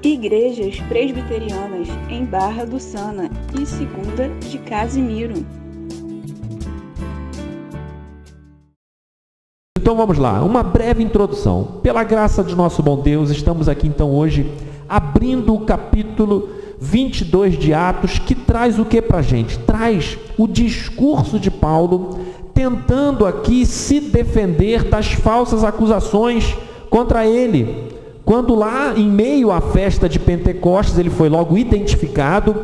Igrejas Presbiterianas em Barra do Sana e Segunda de Casimiro. Então vamos lá, uma breve introdução. Pela graça de nosso bom Deus, estamos aqui então hoje abrindo o capítulo 22 de Atos, que traz o que para a gente? Traz o discurso de Paulo, tentando aqui se defender das falsas acusações contra ele. Quando lá em meio à festa de Pentecostes, ele foi logo identificado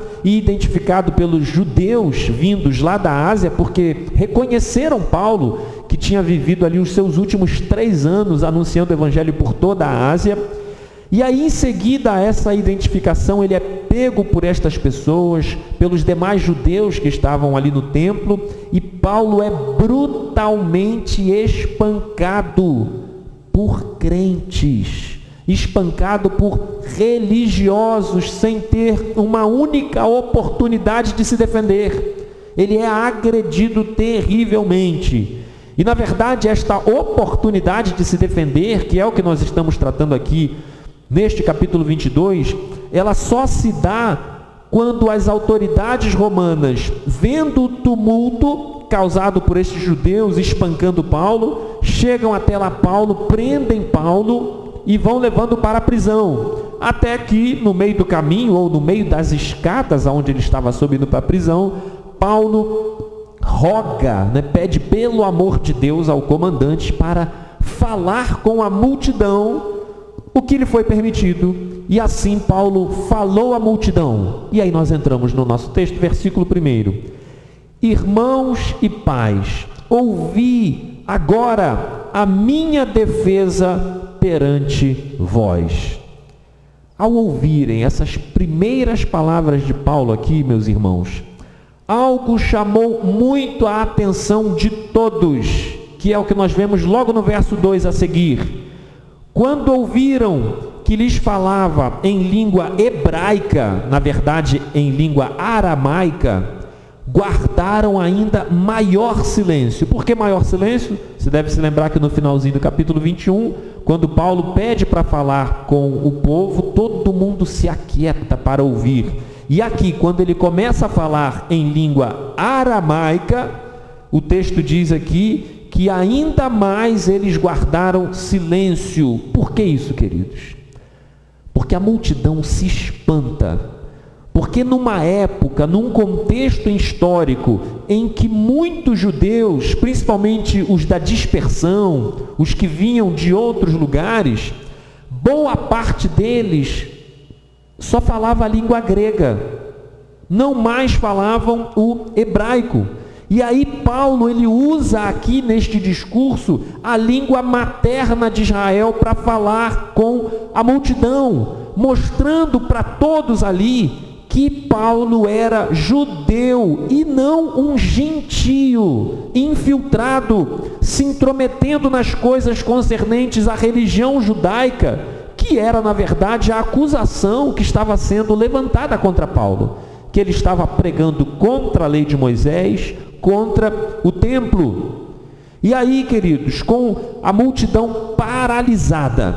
pelos judeus vindos lá da Ásia, porque reconheceram Paulo, que tinha vivido ali os seus últimos 3 anos anunciando o evangelho por toda a Ásia. E aí em seguida a essa identificação, ele é pego por estas pessoas, pelos demais judeus que estavam ali no templo, e Paulo é brutalmente espancado por crentes, espancado por religiosos, sem ter uma única oportunidade de se defender. Ele é agredido terrivelmente. E na verdade esta oportunidade de se defender, que é o que nós estamos tratando aqui neste capítulo 22, ela só se dá quando as autoridades romanas, vendo o tumulto causado por estes judeus espancando Paulo, chegam até lá Paulo, prendem Paulo e vão levando para a prisão, até que no meio do caminho, ou no meio das escadas aonde ele estava subindo para a prisão, Paulo roga, pede pelo amor de Deus ao comandante para falar com a multidão o que lhe foi permitido. E assim Paulo falou à multidão. E aí nós entramos no nosso texto, versículo 1. Irmãos e pais, ouvi agora a minha defesa perante vós. Ao ouvirem essas primeiras palavras de Paulo aqui, meus irmãos, algo chamou muito a atenção de todos, que é o que nós vemos logo no verso 2 a seguir. Quando ouviram que lhes falava em língua hebraica, na verdade em língua aramaica, guardaram ainda maior silêncio. Por que maior silêncio? Você deve se lembrar que no finalzinho do capítulo 21, quando Paulo pede para falar com o povo, todo mundo se aquieta para ouvir. E aqui, quando ele começa a falar em língua aramaica, o texto diz aqui que ainda mais eles guardaram silêncio. Por que isso, queridos? Porque a multidão se espanta. Porque numa época, num contexto histórico em que muitos judeus, principalmente os da dispersão, os que vinham de outros lugares, boa parte deles só falava a língua grega, não mais falavam o hebraico. E aí Paulo, ele usa aqui neste discurso a língua materna de Israel para falar com a multidão, mostrando para todos ali que Paulo era judeu e não um gentio infiltrado, se intrometendo nas coisas concernentes à religião judaica, que era na verdade a acusação que estava sendo levantada contra Paulo, que ele estava pregando contra a lei de Moisés, contra o templo. E aí, queridos, com a multidão paralisada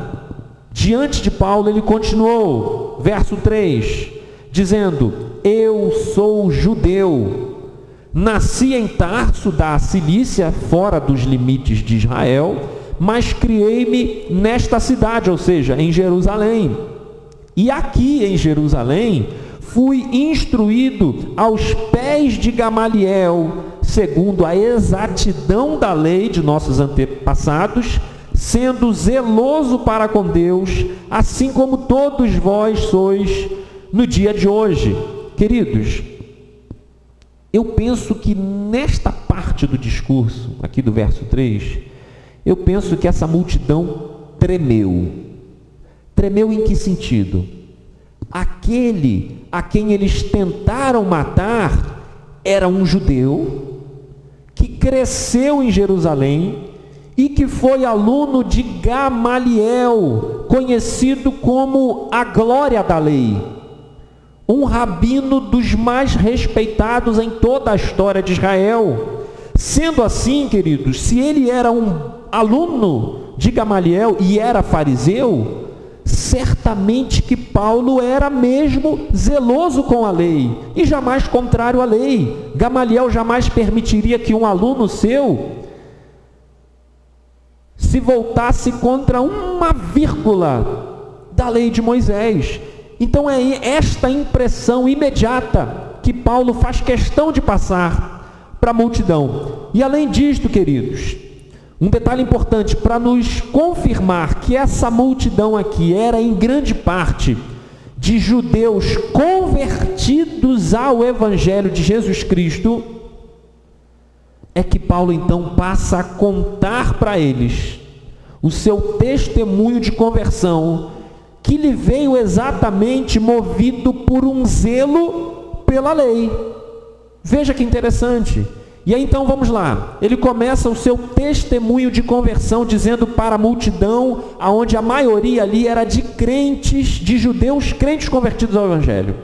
diante de Paulo, ele continuou, verso 3, dizendo: eu sou judeu, nasci em Tarso da Cilícia, fora dos limites de Israel, mas criei-me nesta cidade, ou seja, em Jerusalém. E aqui em Jerusalém fui instruído aos pés de Gamaliel, segundo a exatidão da lei de nossos antepassados, sendo zeloso para com Deus, assim como todos vós sois no dia de hoje. Queridos, eu penso que nesta parte do discurso, aqui do verso 3, eu penso que essa multidão tremeu. Tremeu em que sentido? Aquele a quem eles tentaram matar era um judeu que cresceu em Jerusalém e que foi aluno de Gamaliel, conhecido como a glória da lei, um rabino dos mais respeitados em toda a história de Israel. Sendo assim, queridos, se ele era um aluno de Gamaliel e era fariseu, certamente que Paulo era mesmo zeloso com a lei e jamais contrário à lei. Gamaliel jamais permitiria que um aluno seu se voltasse contra uma vírgula da lei de Moisés. Então é esta impressão imediata que Paulo faz questão de passar para a multidão. E além disto, queridos, um detalhe importante para nos confirmar que essa multidão aqui era em grande parte de judeus convertidos ao Evangelho de Jesus Cristo, é que Paulo então passa a contar para eles o seu testemunho de conversão, que lhe veio exatamente movido por um zelo pela lei. Veja que interessante. E aí então vamos lá, ele começa o seu testemunho de conversão dizendo para a multidão, aonde a maioria ali era de crentes, de judeus crentes convertidos ao Evangelho.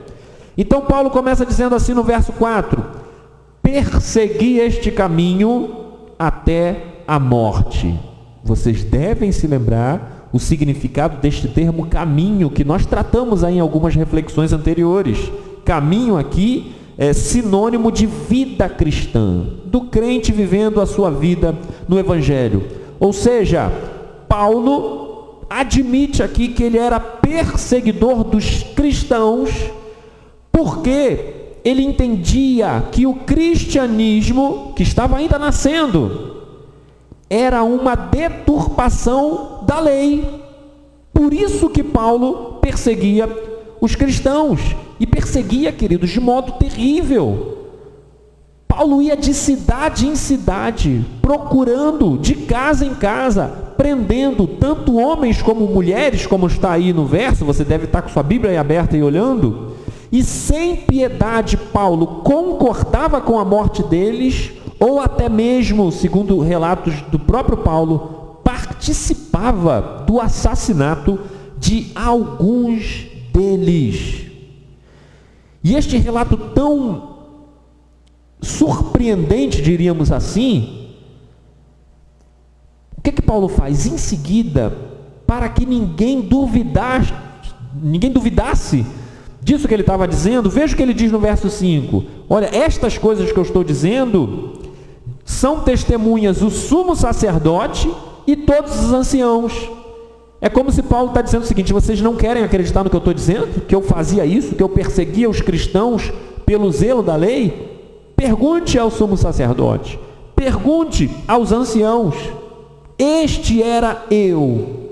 Então Paulo começa dizendo assim no verso 4: persegui este caminho até a morte. Vocês devem se lembrar o significado deste termo caminho, que nós tratamos aí em algumas reflexões anteriores. Caminho aqui é sinônimo de vida cristã, do crente vivendo a sua vida no Evangelho. Ou seja, Paulo admite aqui que ele era perseguidor dos cristãos, porque ele entendia que o cristianismo, que estava ainda nascendo, era uma deturpação da lei. Por isso que Paulo perseguia os cristãos, e perseguia, queridos, de modo terrível. Paulo ia de cidade em cidade, procurando, de casa em casa, prendendo tanto homens como mulheres, como está aí no verso, você deve estar com sua Bíblia aí aberta e olhando, e sem piedade Paulo concordava com a morte deles, ou até mesmo, segundo relatos do próprio Paulo, participava do assassinato de alguns deles. E este relato tão surpreendente, diríamos assim, o que Paulo faz? Em seguida, para que ninguém duvidasse disso que ele estava dizendo, veja o que ele diz no verso 5. Olha, estas coisas que eu estou dizendo são testemunhas o sumo sacerdote e todos os anciãos. É como se Paulo está dizendo o seguinte: vocês não querem acreditar no que eu estou dizendo? Que eu fazia isso, que eu perseguia os cristãos pelo zelo da lei? Pergunte ao sumo sacerdote, pergunte aos anciãos, este era eu.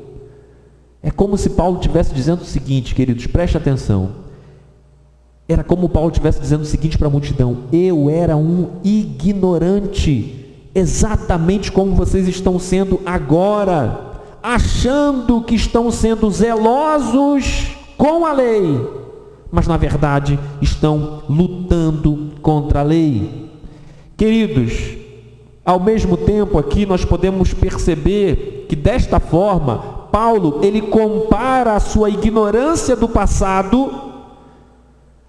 É como se Paulo estivesse dizendo o seguinte, queridos, preste atenção. Era como Paulo estivesse dizendo o seguinte para a multidão: eu era um ignorante, exatamente como vocês estão sendo agora, achando que estão sendo zelosos com a lei, mas na verdade estão lutando contra a lei. Queridos, ao mesmo tempo aqui nós podemos perceber que desta forma Paulo ele compara a sua ignorância do passado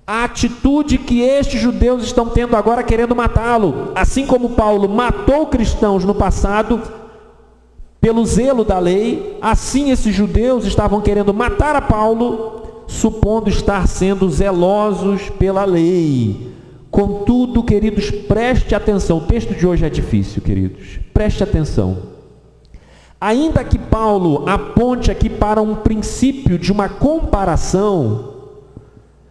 à atitude que estes judeus estão tendo agora, querendo matá-lo. Assim como Paulo matou cristãos no passado pelo zelo da lei, assim esses judeus estavam querendo matar a Paulo, supondo estar sendo zelosos pela lei. Contudo, queridos, preste atenção, o texto de hoje é difícil, queridos, preste atenção. Ainda que Paulo aponte aqui para um princípio de uma comparação,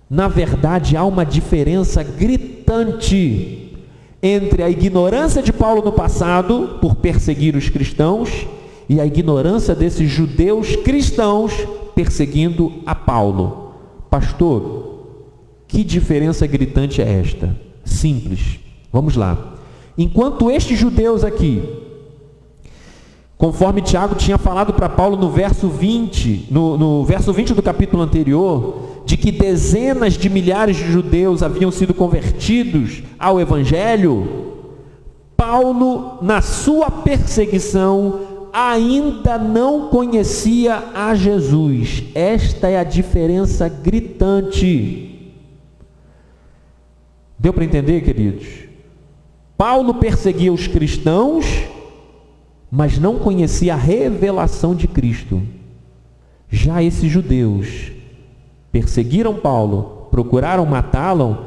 na verdade há uma diferença gritante entre a ignorância de Paulo no passado, por perseguir os cristãos, e a ignorância desses judeus cristãos perseguindo a Paulo. Pastor, que diferença gritante é esta? Simples. Vamos lá. Enquanto estes judeus aqui, conforme Tiago tinha falado para Paulo no verso 20, no verso 20 do capítulo anterior, de que dezenas de milhares de judeus haviam sido convertidos ao Evangelho, Paulo, na sua perseguição, ainda não conhecia a Jesus. Esta é a diferença gritante. Deu para entender, queridos? Paulo perseguia os cristãos, mas não conhecia a revelação de Cristo. Já esses judeus perseguiram Paulo, procuraram matá-lo,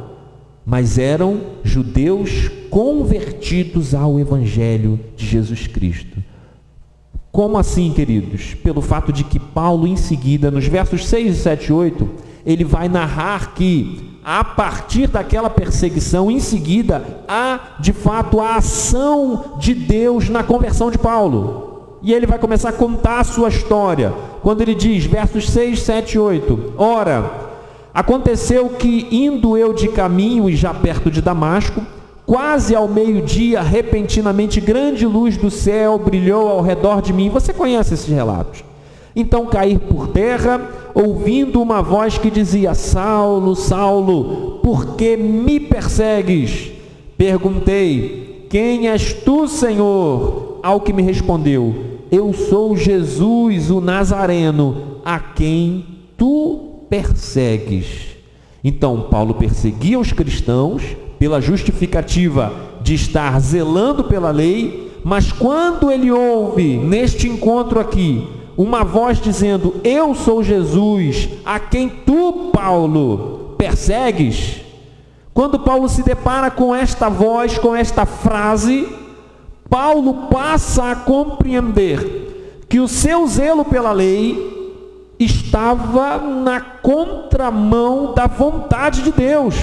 mas eram judeus convertidos ao Evangelho de Jesus Cristo. Como assim, queridos? Pelo fato de que Paulo, em seguida, nos versos 6, 7 e 8, ele vai narrar que, a partir daquela perseguição, em seguida, há, de fato, a ação de Deus na conversão de Paulo. E ele vai começar a contar a sua história, quando ele diz, versos 6, 7 e 8, ora, aconteceu que, indo eu de caminho e já perto de Damasco, quase ao meio-dia, repentinamente grande luz do céu brilhou ao redor de mim. Você conhece esses relatos? Então caí por terra, ouvindo uma voz que dizia, Saulo, Saulo, por que me persegues? Perguntei, quem és tu, Senhor? Ao que me respondeu, eu sou Jesus, o Nazareno, a quem tu persegues. Então Paulo perseguia os cristãos pela justificativa de estar zelando pela lei, mas quando ele ouve, neste encontro aqui, uma voz dizendo, eu sou Jesus, a quem tu, Paulo, persegues, quando Paulo se depara com esta voz, com esta frase, Paulo passa a compreender que o seu zelo pela lei estava na contramão da vontade de Deus,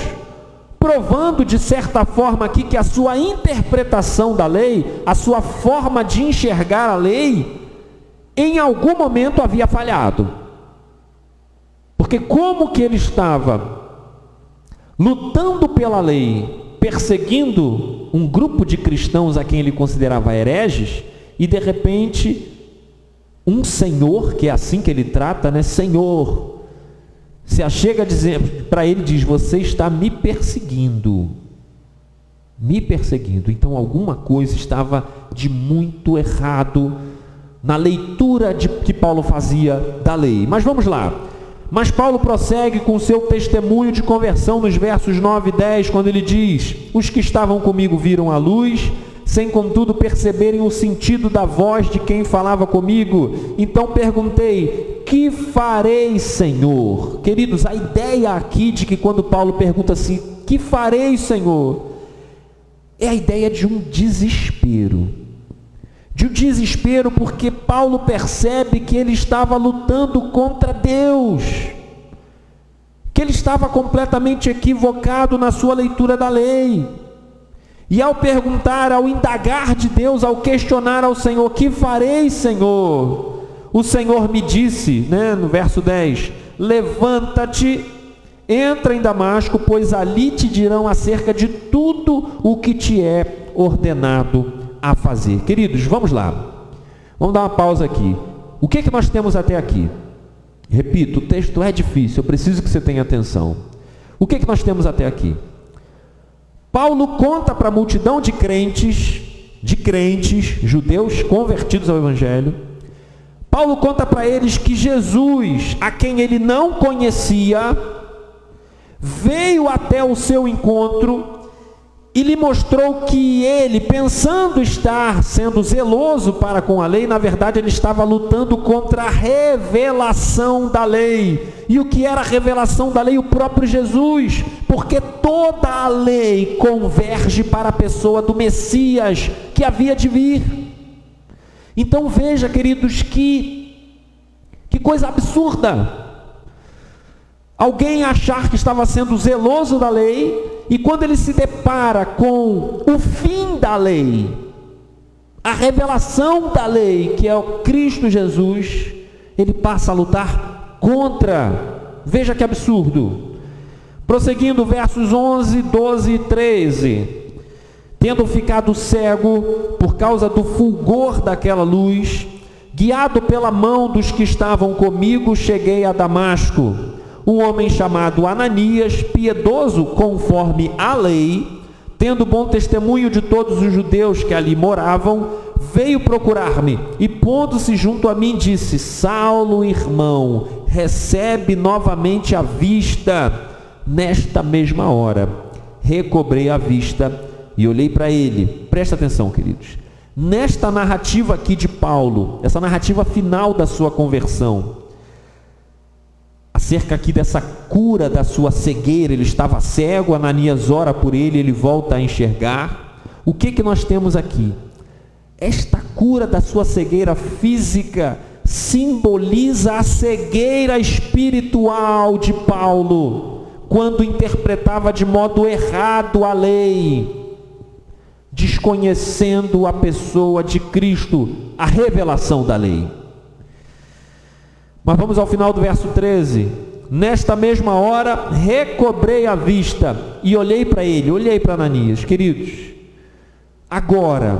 provando de certa forma aqui que a sua interpretação da lei, a sua forma de enxergar a lei, em algum momento havia falhado. Porque como que ele estava lutando pela lei, perseguindo um grupo de cristãos a quem ele considerava hereges, e de repente um senhor, que é assim que ele trata, né? Senhor, se achega a dizer para ele, diz, você está me perseguindo. Me perseguindo. Então alguma coisa estava de muito errado na leitura que Paulo fazia da lei. Mas vamos lá. Mas Paulo prossegue com o seu testemunho de conversão nos versos 9 e 10, quando ele diz, os que estavam comigo viram a luz, sem contudo perceberem o sentido da voz de quem falava comigo. Então perguntei, que farei, Senhor? Queridos, a ideia aqui de que quando Paulo pergunta assim, que farei, Senhor? É a ideia de um desespero. De um desespero porque Paulo percebe que ele estava lutando contra Deus. Que ele estava completamente equivocado na sua leitura da lei. E ao perguntar, ao indagar de Deus, ao questionar ao Senhor, que farei, Senhor? O Senhor me disse, no verso 10, levanta-te, entra em Damasco, pois ali te dirão acerca de tudo o que te é ordenado a fazer. Queridos, vamos lá. Vamos dar uma pausa aqui. O que nós temos até aqui? Repito, o texto é difícil, eu preciso que você tenha atenção. O que nós temos até aqui? Paulo conta para a multidão de crentes, judeus convertidos ao Evangelho. Paulo conta para eles que Jesus, a quem ele não conhecia, veio até o seu encontro e lhe mostrou que ele, pensando estar sendo zeloso para com a lei, na verdade ele estava lutando contra a revelação da lei. E o que era a revelação da lei? O próprio Jesus, porque toda a lei converge para a pessoa do Messias que havia de vir. Então veja, queridos, que coisa absurda. Alguém achar que estava sendo zeloso da lei, e quando ele se depara com o fim da lei, a revelação da lei, que é o Cristo Jesus, ele passa a lutar contra. Veja que absurdo. Prosseguindo, versos 11, 12 e 13. Tendo ficado cego por causa do fulgor daquela luz, guiado pela mão dos que estavam comigo, cheguei a Damasco. Um homem chamado Ananias, piedoso conforme a lei, tendo bom testemunho de todos os judeus que ali moravam, veio procurar-me e, pondo-se junto a mim, disse: Saulo, irmão, recebe novamente a vista. Nesta mesma hora, recobrei a vista e olhei para ele. Presta atenção, queridos. Nesta narrativa aqui de Paulo, essa narrativa final da sua conversão, acerca aqui dessa cura da sua cegueira. Ele estava cego, Ananias ora por ele, ele volta a enxergar. O que nós temos aqui? Esta cura da sua cegueira física simboliza a cegueira espiritual de Paulo, quando interpretava de modo errado a lei, desconhecendo a pessoa de Cristo, a revelação da lei. Mas vamos ao final do verso 13. Nesta mesma hora, recobrei a vista e olhei para ele, olhei para Ananias. Queridos, agora,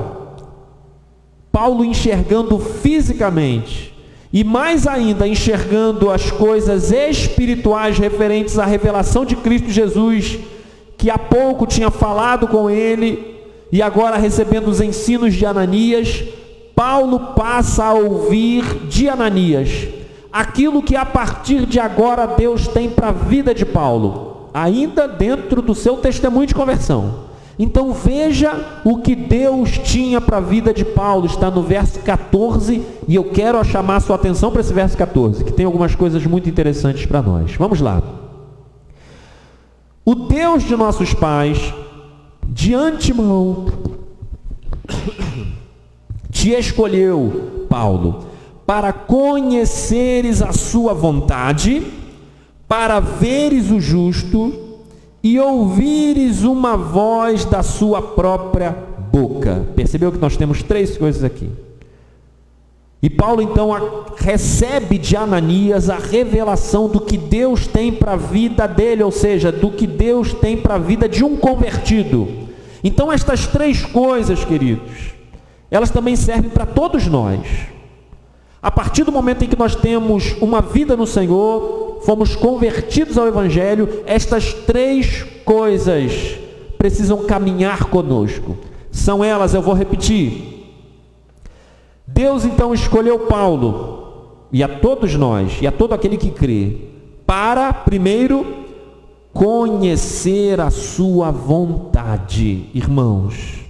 Paulo enxergando fisicamente, e mais ainda enxergando as coisas espirituais referentes à revelação de Cristo Jesus, que há pouco tinha falado com ele, e agora recebendo os ensinos de Ananias, Paulo passa a ouvir de Ananias aquilo que a partir de agora Deus tem para a vida de Paulo, ainda dentro do seu testemunho de conversão. Então veja o que Deus tinha para a vida de Paulo, está no verso 14, e eu quero chamar a sua atenção para esse verso 14, que tem algumas coisas muito interessantes para nós. Vamos lá. O Deus de nossos pais, de antemão, te escolheu, Paulo, para conheceres a sua vontade, para veres o justo e ouvires uma voz da sua própria boca. Percebeu que nós temos três coisas aqui. E Paulo então recebe de Ananias a revelação do que Deus tem para a vida dele, ou seja, do que Deus tem para a vida de um convertido. Então estas três coisas, queridos, elas também servem para todos nós. A partir do momento em que nós temos uma vida no Senhor, fomos convertidos ao Evangelho, estas três coisas precisam caminhar conosco. São elas, eu vou repetir. Deus então escolheu Paulo, e a todos nós, e a todo aquele que crê, para, primeiro, conhecer a sua vontade. Irmãos,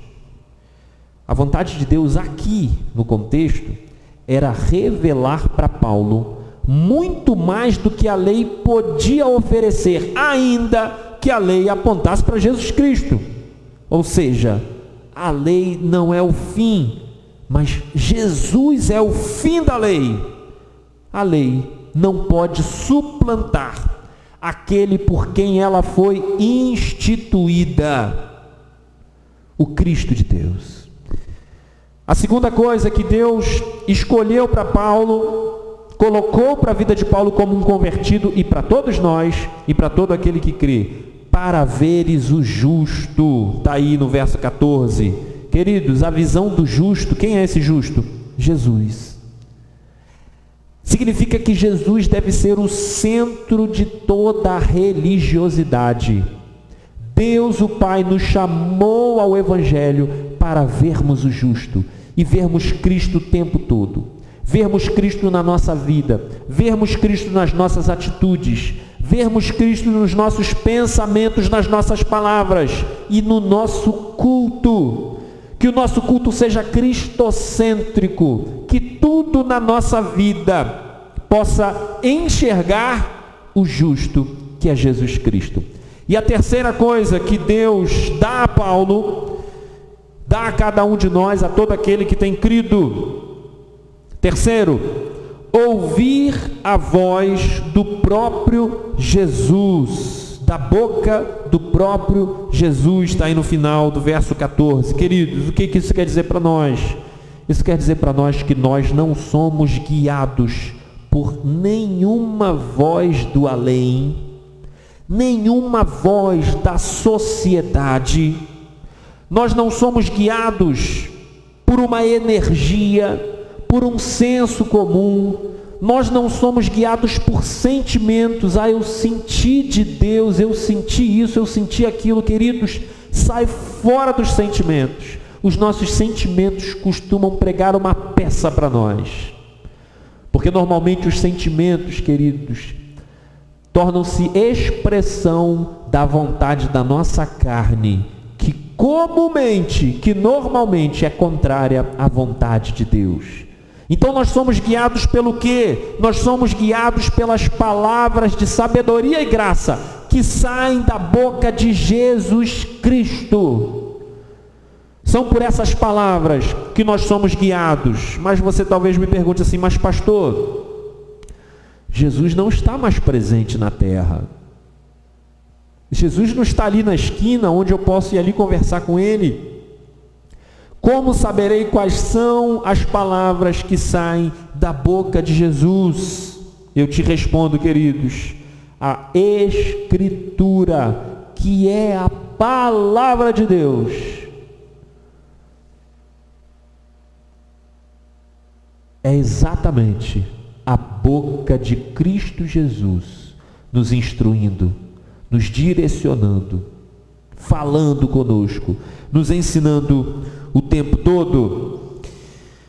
a vontade de Deus aqui, no contexto, era revelar para Paulo muito mais do que a lei podia oferecer, ainda que a lei apontasse para Jesus Cristo. Ou seja, a lei não é o fim, mas Jesus é o fim da lei. A lei não pode suplantar aquele por quem ela foi instituída, o Cristo de Deus. A segunda coisa que Deus escolheu para Paulo, colocou para a vida de Paulo como um convertido, e para todos nós, e para todo aquele que crê, para veres o justo. Está aí no verso 14. Queridos, a visão do justo, quem é esse justo? Jesus. Significa que Jesus deve ser o centro de toda a religiosidade. Deus, o Pai, nos chamou ao Evangelho para vermos o justo e vermos Cristo o tempo todo, vermos Cristo na nossa vida, vermos Cristo nas nossas atitudes, vermos Cristo nos nossos pensamentos, nas nossas palavras e no nosso culto. Que o nosso culto seja cristocêntrico, que tudo na nossa vida possa enxergar o justo, que é Jesus Cristo. E a terceira coisa que Deus dá a Paulo, dá a cada um de nós, a todo aquele que tem crido. Terceiro, ouvir a voz do próprio Jesus, da boca do próprio Jesus. Está aí no final do verso 14. Queridos, o que isso quer dizer para nós? Isso quer dizer para nós que nós não somos guiados por nenhuma voz do além, nenhuma voz da sociedade. Nós não somos guiados por uma energia, por um senso comum. Nós não somos guiados por sentimentos. Eu senti de Deus, eu senti isso, eu senti aquilo. Queridos, sai fora dos sentimentos. Os nossos sentimentos costumam pregar uma peça para nós. Porque normalmente os sentimentos, queridos, tornam-se expressão da vontade da nossa carne, que normalmente é contrária à vontade de Deus. Então nós somos guiados pelo quê? Nós somos guiados pelas palavras de sabedoria e graça que saem da boca de Jesus Cristo. São por essas palavras que nós somos guiados. Mas você talvez me pergunte assim, mas pastor, Jesus não está mais presente na terra. Jesus não está ali na esquina onde eu posso ir ali conversar com Ele. Como saberei quais são as palavras que saem da boca de Jesus? Eu te respondo, queridos, a Escritura, que é a palavra de Deus. É exatamente a boca de Cristo Jesus nos instruindo, nos direcionando, falando conosco, nos ensinando o tempo todo.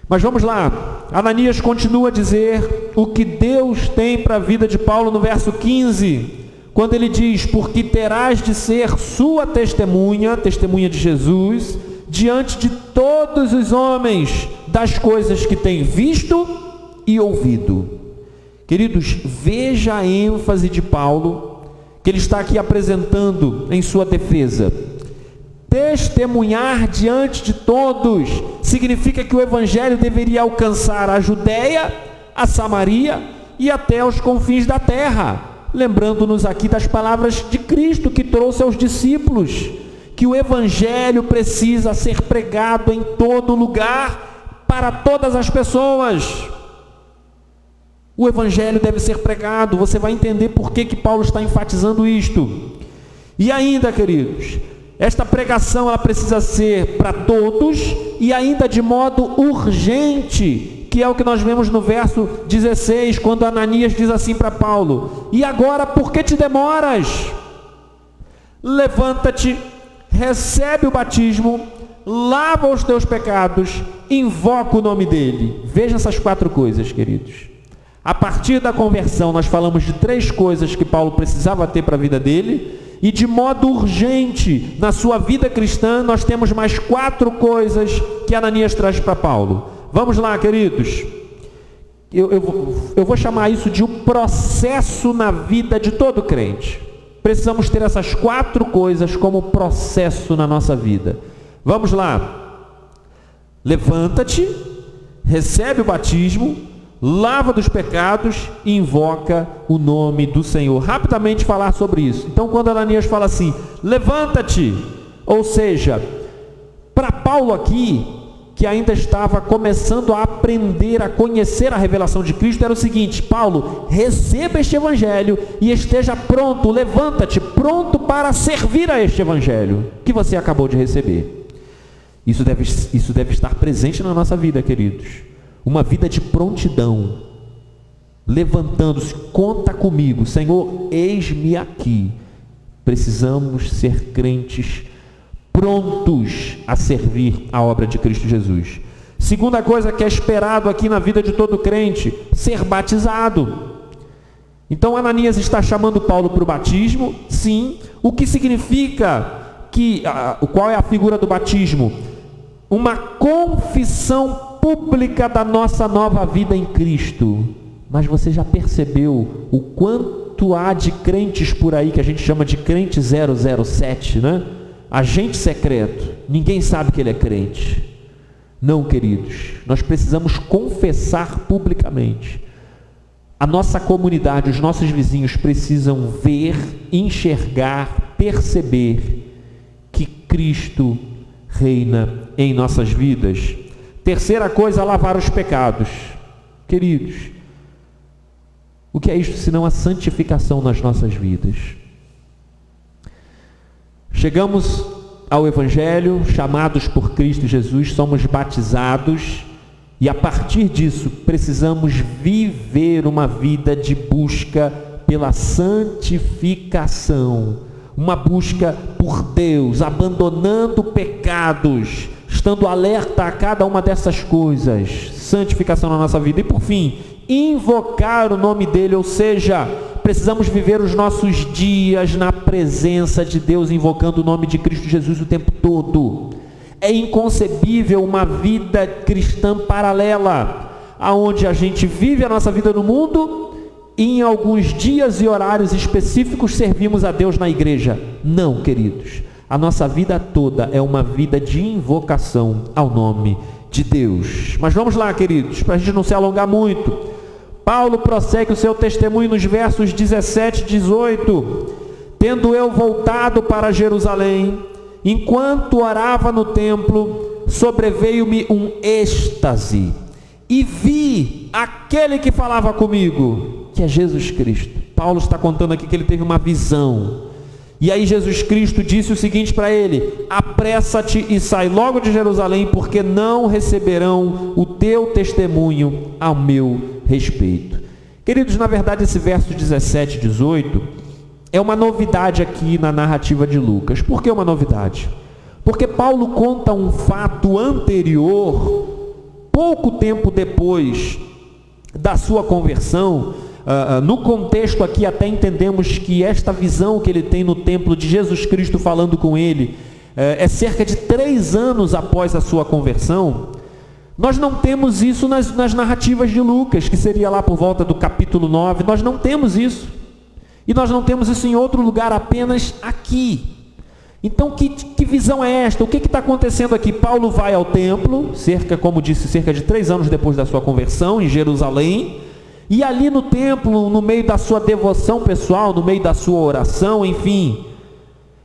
Mas vamos lá, Ananias continua a dizer o que Deus tem para a vida de Paulo no verso 15, quando ele diz: porque terás de ser sua testemunha, testemunha de Jesus, diante de todos os homens, das coisas que tem visto e ouvido. Queridos, veja a ênfase de Paulo, que ele está aqui apresentando em sua defesa. Testemunhar diante de todos significa que o evangelho deveria alcançar a Judeia, a Samaria e até os confins da terra, lembrando-nos aqui das palavras de Cristo que trouxe aos discípulos, que o evangelho precisa ser pregado em todo lugar para todas as pessoas. O evangelho deve ser pregado. Você vai entender por que Paulo está enfatizando isto. E ainda, queridos, esta pregação ela precisa ser para todos e ainda de modo urgente, que é o que nós vemos no verso 16, quando Ananias diz assim para Paulo: e agora por que te demoras? Levanta-te, recebe o batismo, lava os teus pecados, invoca o nome dele. Veja essas 4 coisas, queridos. A partir da conversão nós falamos de 3 coisas que Paulo precisava ter para a vida dele, e de modo urgente na sua vida cristã nós temos mais 4 coisas que Ananias traz para Paulo. Vamos lá, queridos. Eu vou chamar isso de um processo na vida de todo crente. Precisamos ter essas 4 coisas como processo na nossa vida. Vamos lá. Levanta-te, recebe o batismo, lava dos pecados e invoca o nome do Senhor. Rapidamente falar sobre isso. Então, quando Ananias fala assim, levanta-te, ou seja, para Paulo aqui, que ainda estava começando a aprender, a conhecer a revelação de Cristo, era o seguinte: Paulo, receba este evangelho e esteja pronto, levanta-te, pronto para servir a este evangelho que você acabou de receber. Isso deve estar presente na nossa vida, queridos. Uma vida de prontidão, levantando-se, conta comigo, Senhor, eis-me aqui. Precisamos ser crentes prontos a servir a obra de Cristo Jesus. Segunda coisa que é esperado aqui na vida de todo crente: ser batizado. Então Ananias está chamando Paulo para o batismo, sim. O que significa qual é a figura do batismo? Uma confissão pública da nossa nova vida em Cristo. Mas você já percebeu o quanto há de crentes por aí que a gente chama de crente 007, né? Agente secreto. Ninguém sabe que ele é crente. Não, queridos, nós precisamos confessar publicamente. A nossa comunidade, os nossos vizinhos precisam ver, enxergar, perceber que Cristo reina em nossas vidas. Terceira coisa, lavar os pecados. Queridos, o que é isto senão a santificação nas nossas vidas? Chegamos ao Evangelho, chamados por Cristo Jesus, somos batizados e a partir disso precisamos viver uma vida de busca pela santificação, uma busca por Deus, abandonando pecados, estando alerta a cada uma dessas coisas, santificação na nossa vida. E por fim, invocar o nome dele, ou seja, precisamos viver os nossos dias na presença de Deus, invocando o nome de Cristo Jesus o tempo todo. É inconcebível uma vida cristã paralela. aonde a gente vive a nossa vida no mundo e em alguns dias e horários específicos servimos a Deus na igreja. Não, queridos. A nossa vida toda é uma vida de invocação ao nome de Deus. Mas vamos lá, queridos, para a gente não se alongar muito. Paulo prossegue o seu testemunho nos versos 17 e 18. Tendo eu voltado para Jerusalém, enquanto orava no templo, sobreveio-me um êxtase, e vi aquele que falava comigo, que é Jesus Cristo. Paulo está contando aqui que ele teve uma visão, e aí Jesus Cristo disse o seguinte para ele: apressa-te e sai logo de Jerusalém, porque não receberão o teu testemunho ao meu respeito. Queridos, na verdade esse verso 17 e 18 é uma novidade aqui na narrativa de Lucas. Por que uma novidade? Porque Paulo conta um fato anterior, pouco tempo depois da sua conversão. No contexto aqui até entendemos que esta visão que ele tem no templo de Jesus Cristo falando com ele é cerca de 3 anos após a sua conversão. Nós não temos isso nas narrativas de Lucas, que seria lá por volta do capítulo 9, nós não temos isso. E nós não temos isso em outro lugar, apenas aqui. Então que visão é esta? O que está acontecendo aqui? Paulo vai ao templo, como disse, cerca de 3 anos depois da sua conversão, em Jerusalém, e ali no templo, no meio da sua devoção pessoal, no meio da sua oração, enfim,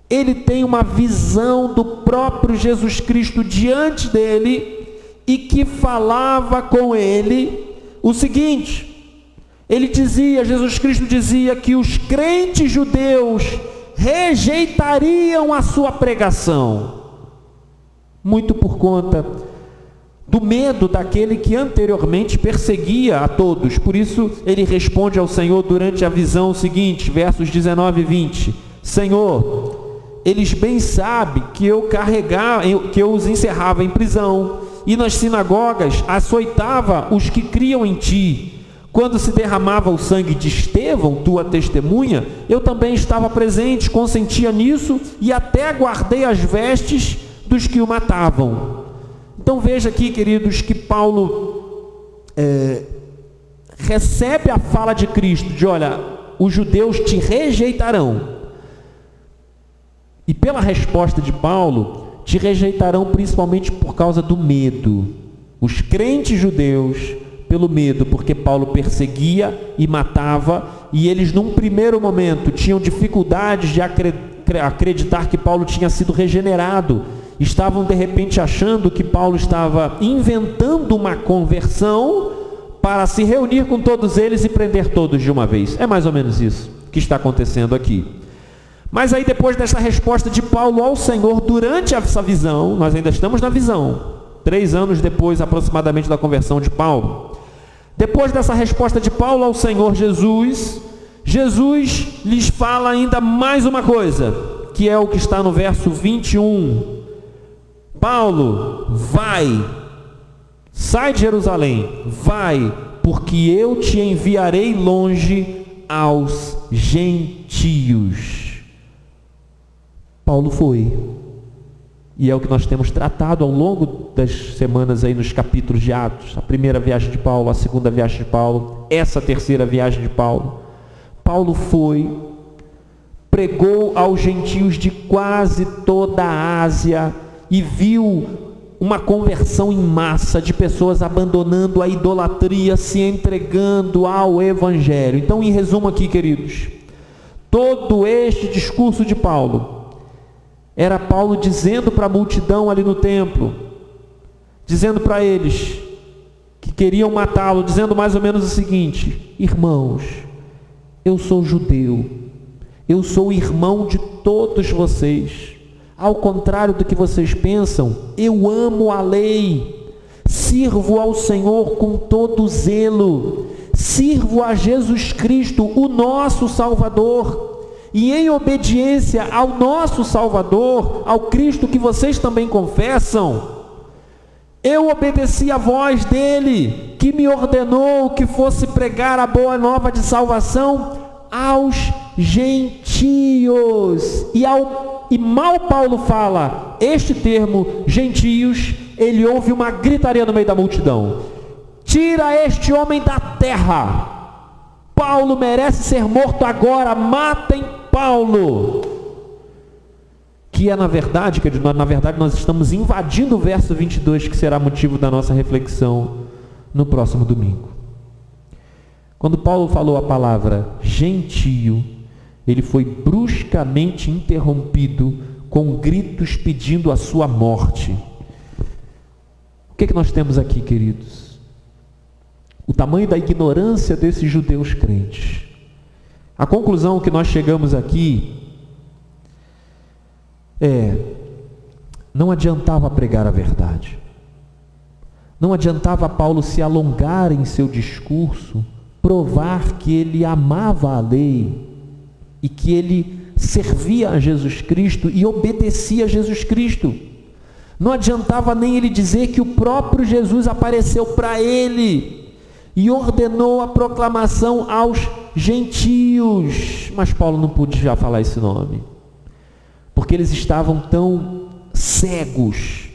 ele tem uma visão do próprio Jesus Cristo diante dele, e que falava com ele o seguinte: Jesus Cristo dizia que os crentes judeus rejeitariam a sua pregação, muito por conta do medo daquele que anteriormente perseguia a todos. Por isso ele responde ao Senhor durante a visão o seguinte, versos 19 e 20: Senhor, eles bem sabem que eu os encerrava em prisão, e nas sinagogas açoitava os que criam em ti. Quando se derramava o sangue de Estevão, tua testemunha, eu também estava presente, consentia nisso e até guardei as vestes dos que o matavam. Então veja aqui, queridos, que Paulo recebe a fala de Cristo, de olha, os judeus te rejeitarão. E pela resposta de Paulo, te rejeitarão principalmente por causa do medo. Os crentes judeus, pelo medo, porque Paulo perseguia e matava, e eles num primeiro momento tinham dificuldades de acreditar que Paulo tinha sido regenerado, estavam de repente achando que Paulo estava inventando uma conversão para se reunir com todos eles e prender todos de uma vez. É mais ou menos isso que está acontecendo aqui. Mas aí depois dessa resposta de Paulo ao Senhor, durante essa visão, nós ainda estamos na visão, 3 anos depois aproximadamente da conversão de Paulo, depois dessa resposta de Paulo ao Senhor Jesus lhes fala ainda mais uma coisa, que é o que está no verso 21. Paulo, sai de Jerusalém, vai, porque eu te enviarei longe aos gentios. Paulo foi, e é o que nós temos tratado ao longo das semanas aí nos capítulos de Atos, a primeira viagem de Paulo, a segunda viagem de Paulo, essa terceira viagem de Paulo. Paulo foi, pregou aos gentios de quase toda a Ásia e viu uma conversão em massa de pessoas abandonando a idolatria, se entregando ao Evangelho. Então, em resumo aqui, queridos, todo este discurso de Paulo era Paulo dizendo para a multidão ali no templo, dizendo para eles que queriam matá-lo, dizendo mais ou menos o seguinte: irmãos, eu sou judeu, eu sou irmão de todos vocês, ao contrário do que vocês pensam, eu amo a lei, sirvo ao Senhor com todo zelo, sirvo a Jesus Cristo, o nosso Salvador, e em obediência ao nosso Salvador, ao Cristo que vocês também confessam, eu obedeci à voz dele, que me ordenou que fosse pregar a boa nova de salvação aos gentios. E mal Paulo fala este termo, gentios, ele ouve uma gritaria no meio da multidão: tira este homem da terra. Paulo merece ser morto agora, matem Paulo. Que é na verdade nós estamos invadindo o verso 22, que será motivo da nossa reflexão no próximo domingo. Quando Paulo falou a palavra gentio, ele foi bruscamente interrompido com gritos pedindo a sua morte. O que nós temos aqui, queridos? O tamanho da ignorância desses judeus crentes. A conclusão que nós chegamos aqui não adiantava pregar a verdade. Não adiantava Paulo se alongar em seu discurso, provar que ele amava a lei e que ele servia a Jesus Cristo e obedecia a Jesus Cristo. Não adiantava nem ele dizer que o próprio Jesus apareceu para ele e ordenou a proclamação aos gentios. Mas Paulo não podia falar esse nome, porque eles estavam tão cegos.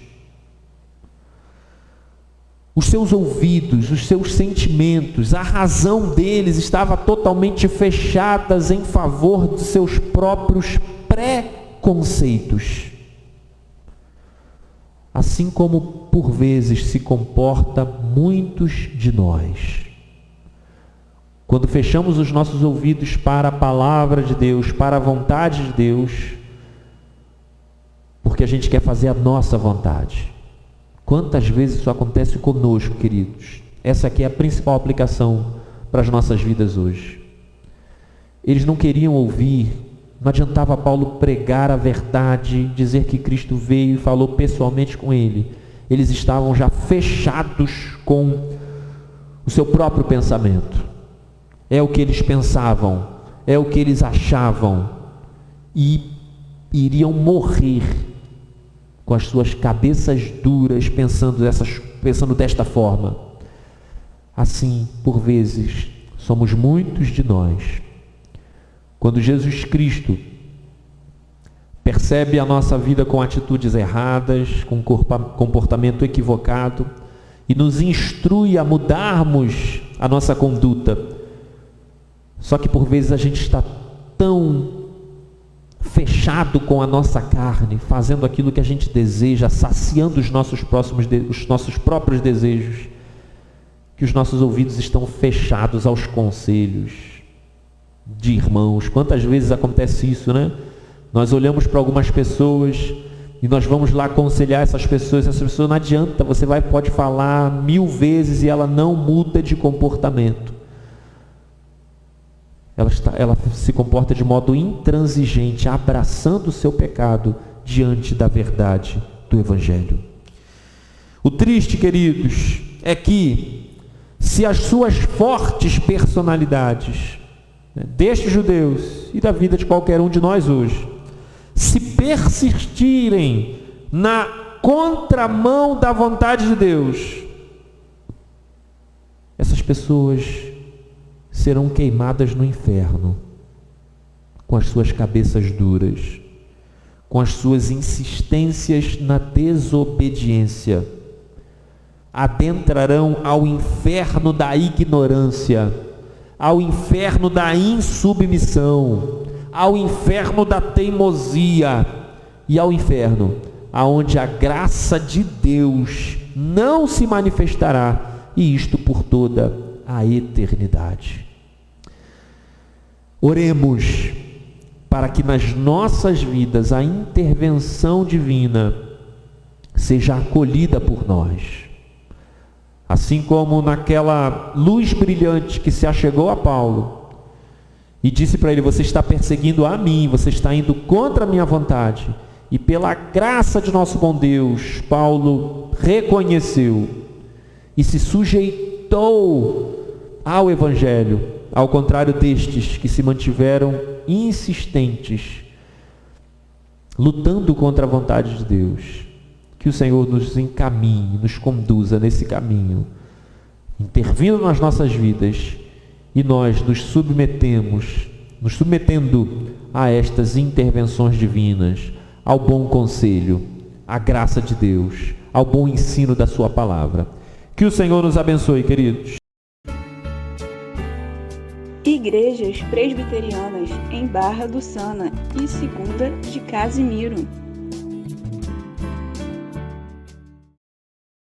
Os seus ouvidos, os seus sentimentos, a razão deles estava totalmente fechadas em favor de seus próprios preconceitos. Assim como por vezes se comporta muitos de nós. Quando fechamos os nossos ouvidos para a palavra de Deus, para a vontade de Deus, porque a gente quer fazer a nossa vontade. Quantas vezes isso acontece conosco, queridos? Essa aqui é a principal aplicação para as nossas vidas hoje. Eles não queriam ouvir, não adiantava Paulo pregar a verdade, dizer que Cristo veio e falou pessoalmente com ele. Eles estavam já fechados com o seu próprio pensamento. É o que eles pensavam, é o que eles achavam, e iriam morrer com as suas cabeças duras, pensando desta forma. Assim, por vezes, somos muitos de nós. Quando Jesus Cristo percebe a nossa vida com atitudes erradas, com comportamento equivocado, e nos instrui a mudarmos a nossa conduta, só que por vezes a gente está tão fechado com a nossa carne, fazendo aquilo que a gente deseja, saciando os nossos próprios desejos, que os nossos ouvidos estão fechados aos conselhos de irmãos. Quantas vezes acontece isso, né? Nós olhamos para algumas pessoas e nós vamos lá aconselhar essas pessoas não adianta, você pode falar 1000 vezes e ela não muda de comportamento. Ela se comporta de modo intransigente, abraçando o seu pecado diante da verdade do Evangelho. O triste, queridos, é que se as suas fortes personalidades, destes judeus e da vida de qualquer um de nós hoje, se persistirem na contramão da vontade de Deus, essas pessoas serão queimadas no inferno, com as suas cabeças duras, com as suas insistências na desobediência. Adentrarão ao inferno da ignorância, ao inferno da insubmissão, ao inferno da teimosia e ao inferno aonde a graça de Deus não se manifestará, e isto por toda a eternidade. Oremos para que nas nossas vidas a intervenção divina seja acolhida por nós. Assim como naquela luz brilhante que se achegou a Paulo e disse para ele: você está perseguindo a mim, você está indo contra a minha vontade. E pela graça de nosso bom Deus, Paulo reconheceu e se sujeitou ao Evangelho, ao contrário destes que se mantiveram insistentes, lutando contra a vontade de Deus. Que o Senhor nos encaminhe, nos conduza nesse caminho, intervindo nas nossas vidas, e nós nos submetendo a estas intervenções divinas, ao bom conselho, à graça de Deus, ao bom ensino da sua palavra. Que o Senhor nos abençoe, queridos. Igrejas Presbiterianas em Barra do Sana e Segunda de Casimiro.